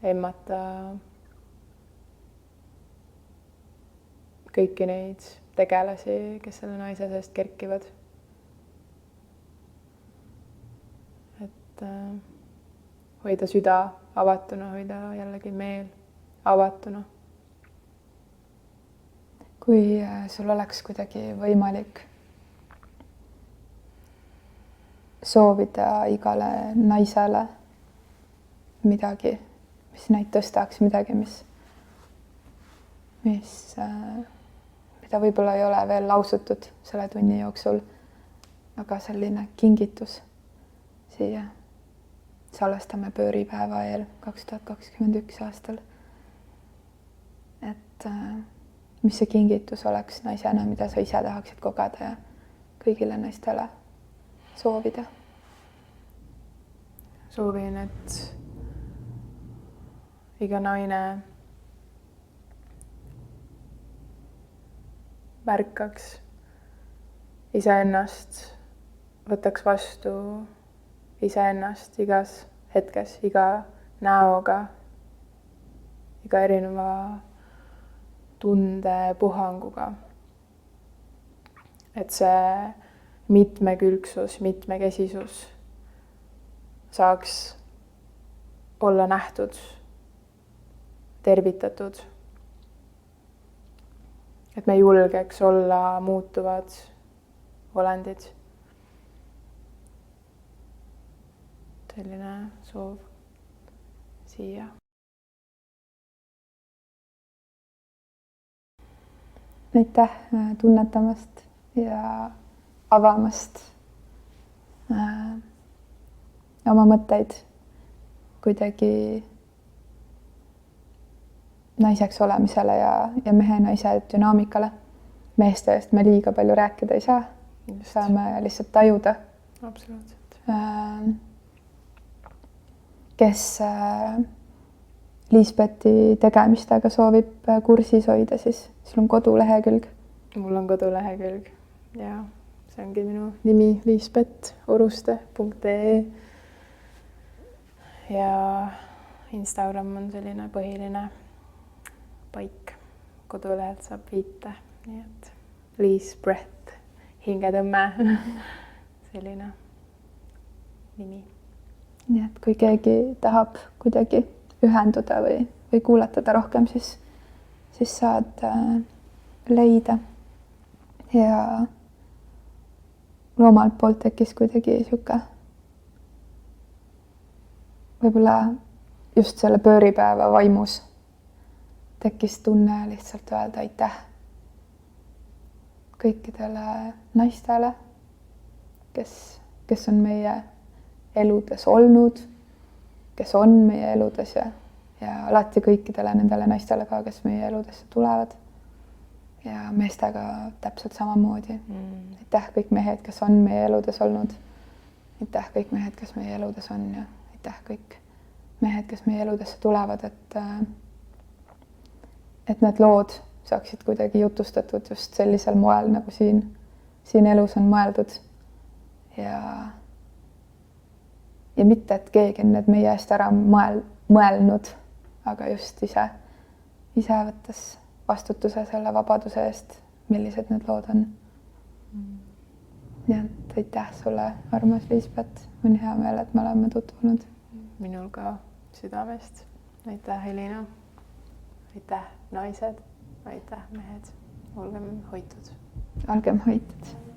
emmata kõiki neid tegelasi, kes selle naise seest kerkivad. Et hoida süda avatuna, hoida jällegi meel avatuna. Kui sul oleks kuidagi võimalik soovida igale naisele midagi, mis neid tõstaks, midagi, mida võib-olla ei ole veel lausutud selle tunni jooksul, aga selline kingitus siia salvestame pööripäeva eel 2021 aastal. Et mis see kingitus oleks naisena, mida sa ise tahaksid kogeda ja kõigile naistele soovida? Soovin, et iga naine märkaks iseennast, võtaks vastu iseennast igas hetkes, iga näoga, iga erineva tundepuhanguga. Et see mitmekülgsus, mitmekesisus saaks olla nähtud, tervitatud. Et me julgeks olla muutuvad olendid. Selline soov siia. Aitäh tunnetamast ja avamast oma mõtteid kuidagi naiseks olemisele ja mehe-naise dünaamikale. Meeste eest me liiga palju rääkida ei saa. Just. Saame lihtsalt tajuda. Absoluutselt. Kes Liisbeti tegemistega soovib kursis hoida, siis sul on kodulehekülg. Mul on kodulehekülg ja see ongi minu nimi liisbetoruste.ee ja Instagram on selline põhiline paik. Kodulehelt saab viite, nii et Liis Breath, hingetõmme, selline nimi. Nii et kui keegi tahab kuidagi ühenduda või kuulatada rohkem, siis saad leida. Ja omalt poolt tekkis kuidagi sihuke võib-olla just selle pööripäeva vaimus tekkis tunne lihtsalt öelda aitäh kõikidele naistele, kes on meie eludes olnud, kes on meie eludes ja alati kõikidele nendele naistele ka, kes meie eludesse tulevad. Ja meestega täpselt samamoodi. Aitäh kõik mehed, kes on meie eludes olnud. Aitäh kõik mehed, kes meie eludes on ja aitäh kõik mehed, kes meie eludesse tulevad, et need lood saaksid kuidagi jutustatud just sellisel moel, nagu siin elus on mõeldud. Ja mitte, et keegi on need meie eest ära mõelnud, aga just ise võttes vastutuse selle vabaduse eest, millised need lood on. Nii et aitäh sulle, armas Liisbet. On hea meel, et me oleme tutvunud. Minul ka südamest. Aitäh, Elina. Aitäh, naised. Aitäh, mehed. Olgem hoitud. Olgem hoitud.